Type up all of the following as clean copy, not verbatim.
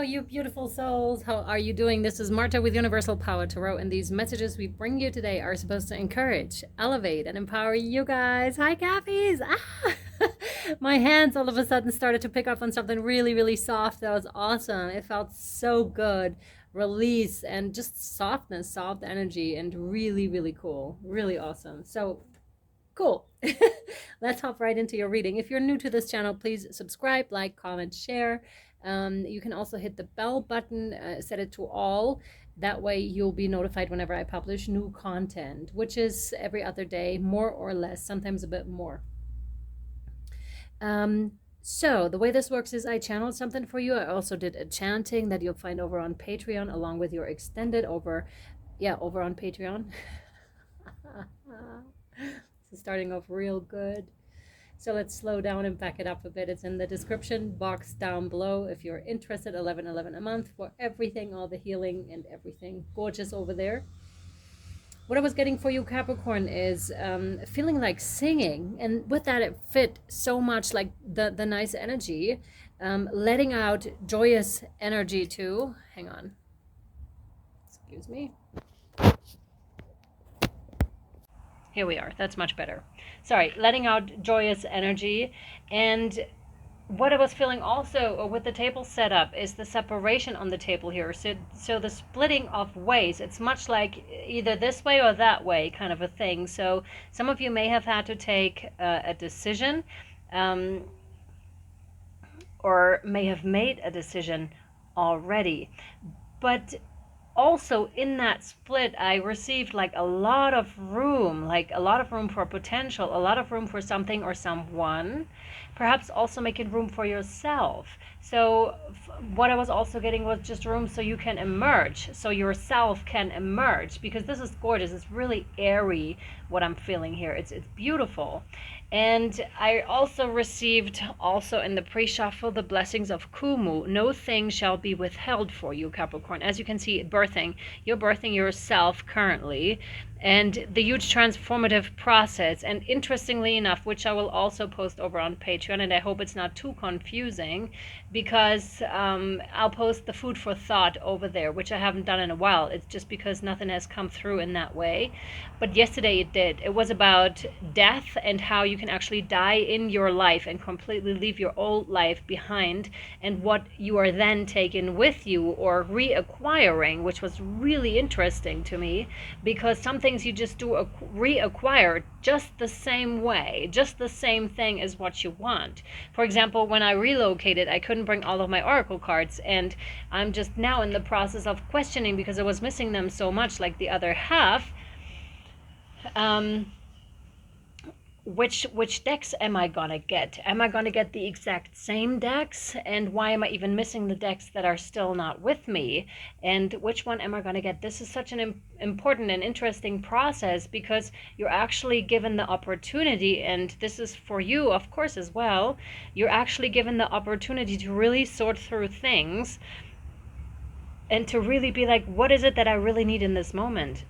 you beautiful souls. How are you doing? This is Marta with Universal Power Tarot, and these messages we bring you today are supposed to encourage, elevate, and empower you guys. Hi, Cappies! My hands all of a sudden started to pick up on something really, really soft. That was awesome. It felt so good. Release and just softness, soft energy, and really, really cool. Really awesome. So cool. Let's hop right into your reading. If you're new to this channel, please subscribe, like, comment, share. You can also hit the bell button, set it to all. That way you'll be notified whenever I publish new content, which is every other day, more or less, sometimes a bit more. So the way this works is I channeled something for you. I also did a chanting that you'll find over on Patreon, along with your extended over on Patreon. So starting off real good. So let's slow down and back it up a bit. It's in the description box down below if you're interested. $11.11 a month for everything, all the healing and everything gorgeous over there. What I was getting for you, Capricorn, is feeling like singing, and with that it fit so much, like the nice energy, letting out joyous energy too. Hang on, excuse me. Here we are. That's much better. Sorry, letting out joyous energy. And what I was feeling also with the table setup is the separation on the table here. So the splitting of ways. It's much like either this way or that way kind of a thing. So some of you may have had to take a decision, or may have made a decision already. But also in that split, I received like a lot of room for potential, a lot of room for something or someone, perhaps also making room for yourself. So what I was also getting was just room so you can emerge, so yourself can emerge, because this is gorgeous. It's really airy what I'm feeling here. It's beautiful. And I also received in the pre-shuffle the blessings of Kumu. No thing shall be withheld for you, Capricorn. As you can see, you're birthing yourself currently, and the huge transformative process. And interestingly enough, which I will also post over on Patreon, and I hope it's not too confusing, because I'll post the food for thought over there, which I haven't done in a while. It's just because nothing has come through in that way. But yesterday it did. It was about death and how you can actually die in your life and completely leave your old life behind, and what you are then taking with you or reacquiring, which was really interesting to me, because some things you just do reacquire just the same way, just the same thing as what you want. For example, when I relocated, I couldn't bring all of my oracle cards, and I'm just now in the process of questioning, because I was missing them so much, like the other half. Which decks am I gonna get? Am I gonna get the exact same decks? And why am I even missing the decks that are still not with me? And which one am I gonna get? This is such an important and interesting process, because you're actually given the opportunity, and this is for you, of course, as well. You're actually given the opportunity to really sort through things and to really be like, what is it that I really need in this moment?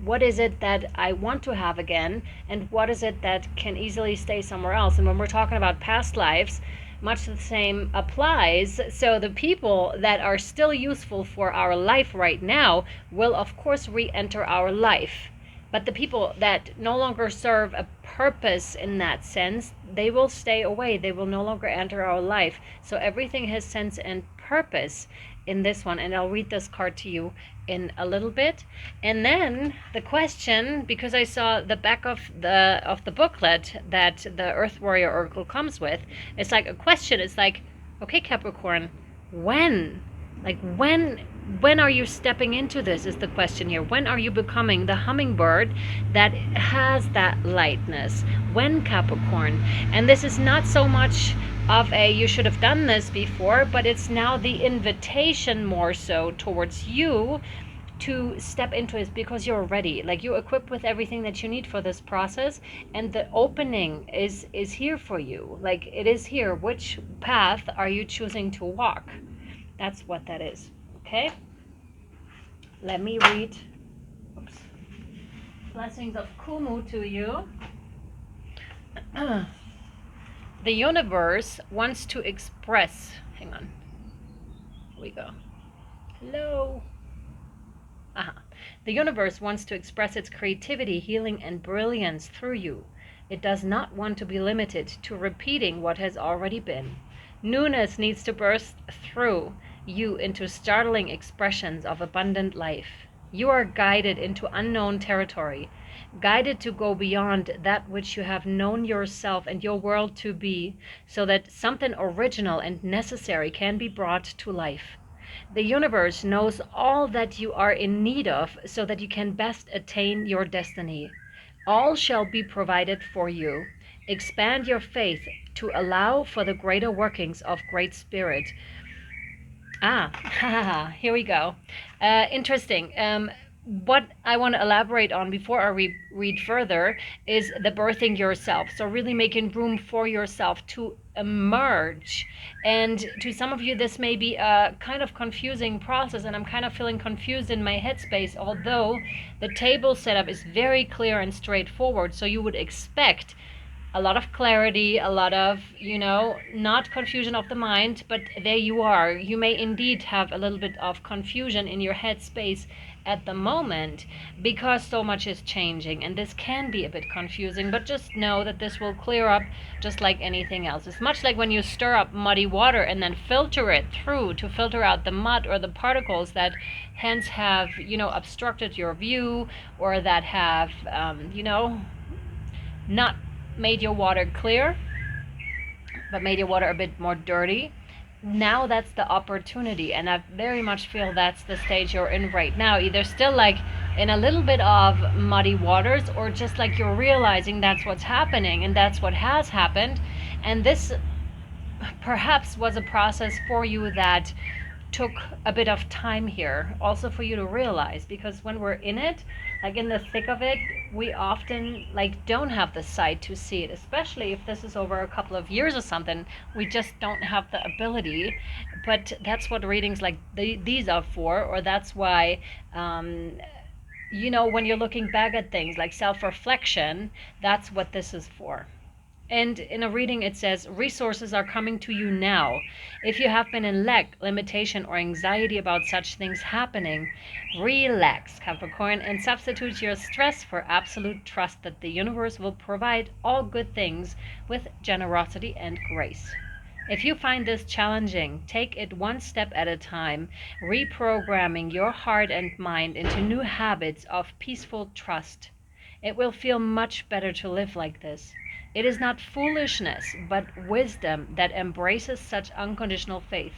What is it that I want to have again, and what is it that can easily stay somewhere else? And when we're talking about past lives, much the same applies. So the people that are still useful for our life right now will of course re-enter our life, but the people that no longer serve a purpose in that sense, they will stay away. They will no longer enter our life. So everything has sense and purpose in this one, and I'll read this card to you in a little bit. And then the question, because I saw the back of the booklet that the Earth Warrior Oracle comes with, it's like a question. It's like, okay, Capricorn, when? Like when are you stepping into this is the question here. When are you becoming the hummingbird that has that lightness? When, Capricorn? And this is not so much of a you should have done this before, but it's now the invitation more so towards you to step into it, because you're ready. Like, you're equipped with everything that you need for this process, and the opening is here for you. Like, it is here. Which path are you choosing to walk? That's what that is. Okay, let me read blessings of Kumu to you. The universe wants to express, hang on, Here we go. Hello. The universe wants to express its creativity, healing, and brilliance through you. It does not want to be limited to repeating what has already been. Newness needs to burst through you into startling expressions of abundant life. You are guided into unknown territory, guided to go beyond that which you have known yourself and your world to be, so that something original and necessary can be brought to life. The universe knows all that you are in need of so that you can best attain your destiny. All shall be provided for you. Expand your faith to allow for the greater workings of Great Spirit. Here we go. Interesting. What I want to elaborate on before I read further is the birthing yourself. So really making room for yourself to emerge. And to some of you, this may be a kind of confusing process, and I'm kind of feeling confused in my headspace, although the table setup is very clear and straightforward. So you would expect a lot of clarity, a lot of, not confusion of the mind, but there you are. You may indeed have a little bit of confusion in your head space at the moment because so much is changing, and this can be a bit confusing, but just know that this will clear up just like anything else. It's much like when you stir up muddy water and then filter it through to filter out the mud or the particles that hence have, obstructed your view, or that have, not made your water clear, but made your water a bit more dirty. Now that's the opportunity, and I very much feel that's the stage you're in right now. Either still like in a little bit of muddy waters, or just like you're realizing that's what's happening and that's what has happened. And this perhaps was a process for you that took a bit of time here also for you to realize, because when we're in it, like in the thick of it, we often like don't have the sight to see it, especially if this is over a couple of years or something. We just don't have the ability. But that's what readings like these are for, or that's why when you're looking back at things like self-reflection, that's what this is for. And in a reading, it says, resources are coming to you now. If you have been in lack, limitation, or anxiety about such things happening, relax, Capricorn, and substitute your stress for absolute trust that the universe will provide all good things with generosity and grace. If you find this challenging, take it one step at a time, reprogramming your heart and mind into new habits of peaceful trust. It will feel much better to live like this. It is not foolishness, but wisdom that embraces such unconditional faith.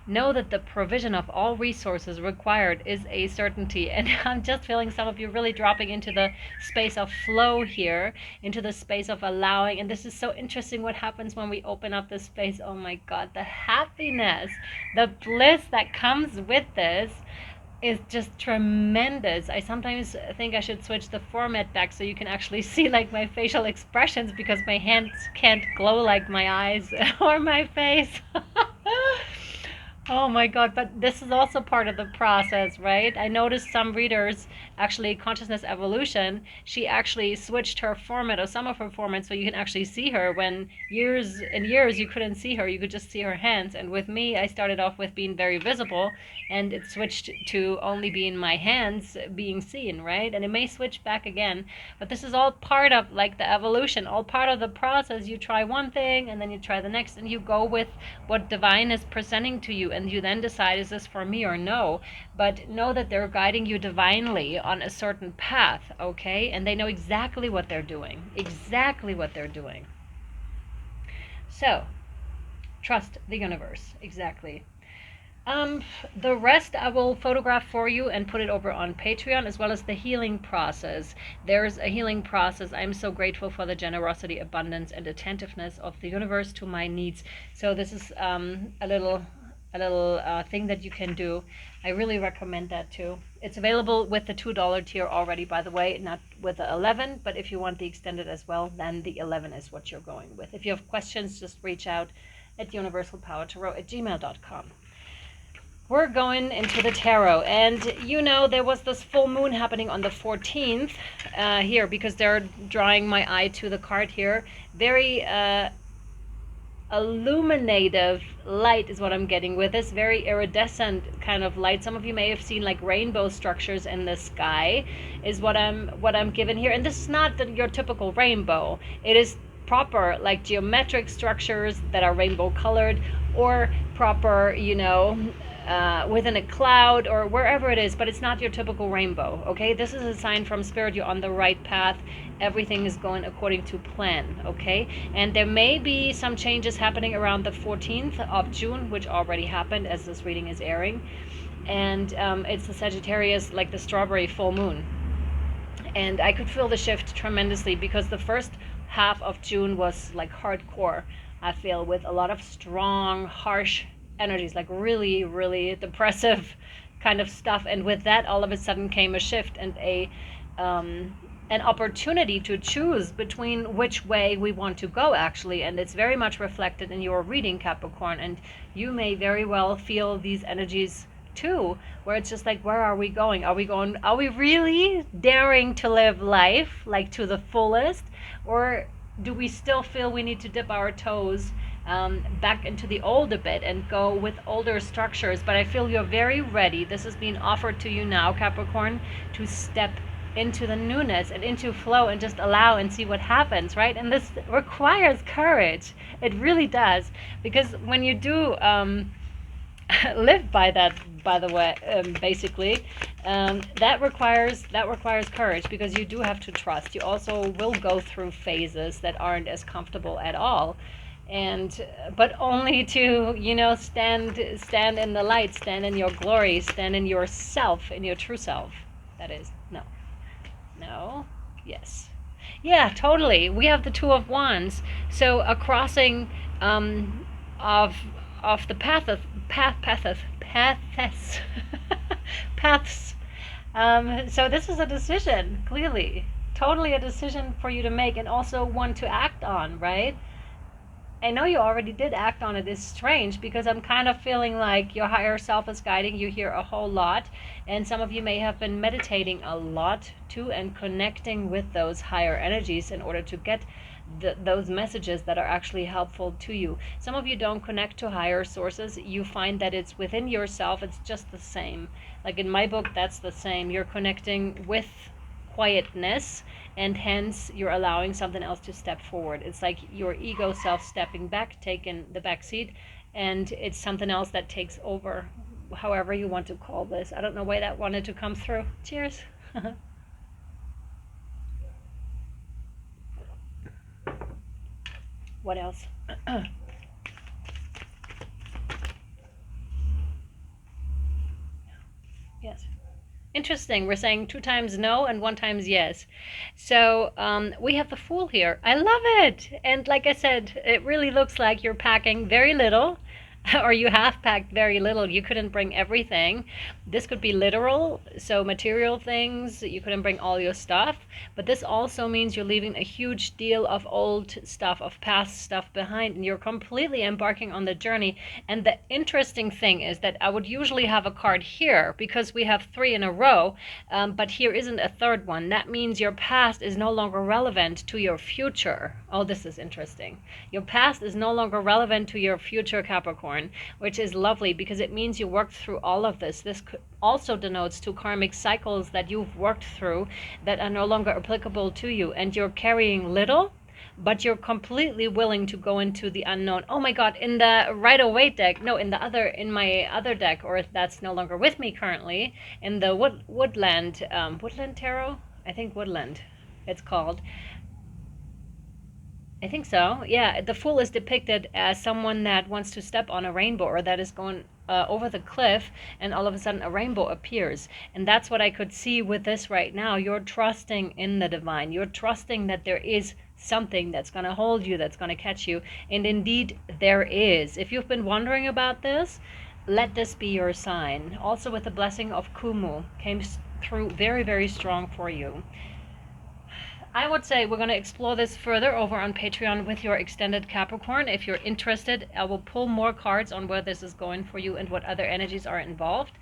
Know that the provision of all resources required is a certainty. And I'm just feeling some of you really dropping into the space of flow here, into the space of allowing. And this is so interesting what happens when we open up this space. Oh my God, the happiness, the bliss that comes with this is just tremendous. I sometimes think I should switch the format back so you can actually see like my facial expressions, because my hands can't glow like my eyes or my face. Oh my God, but this is also part of the process, right? I noticed some readers, actually Consciousness Evolution, she actually switched her format, or some of her formats, so you can actually see her when years and years you couldn't see her, you could just see her hands. And with me, I started off with being very visible, and it switched to only being my hands being seen, right? And it may switch back again, but this is all part of like the evolution, all part of the process. You try one thing and then you try the next, and you go with what divine is presenting to you, and you then decide, is this for me or no? But know that they're guiding you divinely on a certain path, okay? And they know exactly what they're doing, exactly what they're doing. So trust the universe. Exactly. The rest I will photograph for you and put it over on Patreon, as well as the healing process. There's a healing process. I'm so grateful for the generosity, abundance, and attentiveness of the universe to my needs. So this is a little thing that you can do. I really recommend that too. It's available with the $2 tier already, by the way, not with the 11, but if you want the extended as well, then the 11 is what you're going with. If you have questions, just reach out at universalpowertarot@gmail.com. We're going into the tarot, and there was this full moon happening on the 14th here, because they're drawing my eye to the card here. Very illuminative light is what I'm getting with this very iridescent kind of light. Some of you may have seen like rainbow structures in the sky is what I'm given here. And this is not your typical rainbow. It is proper like geometric structures that are rainbow colored, or proper, you know, within a cloud or wherever it is, but it's not your typical rainbow. Okay, this is a sign from spirit you're on the right path. Everything is going according to plan. Okay, and there may be some changes happening around the 14th of June, which already happened as this reading is airing. And it's the Sagittarius, like the strawberry full moon. And I could feel the shift tremendously, because the first half of June was like hardcore, I feel, with a lot of strong, harsh energies, like really, really depressive kind of stuff. And with that, all of a sudden came a shift and an opportunity to choose between which way we want to go, actually. And it's very much reflected in your reading, Capricorn. And you may very well feel these energies too, where it's just like, where are we going? Are we really daring to live life like to the fullest? Or do we still feel we need to dip our toes back into the old a bit and go with older structures? But I feel you're very ready. This is being offered to you now, Capricorn, to step into the newness and into flow and just allow and see what happens, right? And this requires courage. It really does. Because when you do live by that, by the way, basically, that requires courage, because you do have to trust. You also will go through phases that aren't as comfortable at all, and but only to, you know, stand in the light, stand in your glory, stand in yourself, in your true self. That is no, yes, yeah, totally. We have the Two of Wands, so a crossing of the paths. Paths. So this is a decision, clearly, totally a decision for you to make, and also one to act on, right? I know you already did act on it. It's strange, because I'm kind of feeling like your higher self is guiding you here a whole lot, and some of you may have been meditating a lot too, and connecting with those higher energies in order to get those messages that are actually helpful to you. Some of you don't connect to higher sources. You find that it's within yourself. It's just the same. Like in my book, that's the same. You're connecting with quietness, and hence you're allowing something else to step forward. It's like your ego self stepping back, taking the back seat, and it's something else that takes over, however you want to call this. I don't know why that wanted to come through. Cheers. What else? Yes. Interesting. We're saying 2 times no and 1 times yes. So we have the Fool here. I love it. And like I said, it really looks like you're packing very little, or you have packed very little. You couldn't bring everything. This could be literal, so material things. You couldn't bring all your stuff. But this also means you're leaving a huge deal of old stuff, of past stuff behind, and you're completely embarking on the journey. And the interesting thing is that I would usually have a card here, because we have 3 in a row, but here isn't a third one. That means your past is no longer relevant to your future. Oh, this is interesting. Your past is no longer relevant to your future, Capricorn, which is lovely, because it means you worked through all of this. This also denotes 2 karmic cycles that you've worked through that are no longer applicable to you, and you're carrying little, but you're completely willing to go into the unknown. Oh my God, in the Rider-Waite deck, no, in my other deck, or that's no longer with me currently, in the Woodland Tarot, I think Woodland it's called. I think so. Yeah, the Fool is depicted as someone that wants to step on a rainbow, or that is going over the cliff, and all of a sudden a rainbow appears. And that's what I could see with this right now. You're trusting in the divine. You're trusting that there is something that's going to hold you, that's going to catch you. And indeed, there is. If you've been wondering about this, let this be your sign. Also, with the blessing of Kumu, came through very, very strong for you. I would say we're going to explore this further over on Patreon with your extended Capricorn. If you're interested, I will pull more cards on where this is going for you and what other energies are involved.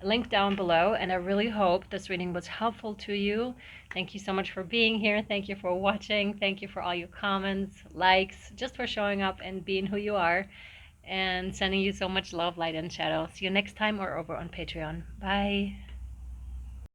link down below, and I really hope this reading was helpful to you. Thank you so much for being here. Thank you for watching. Thank you for all your comments, likes, just for showing up and being who you are, and sending you so much love, light, and shadow. See you next time or over on Patreon. Bye.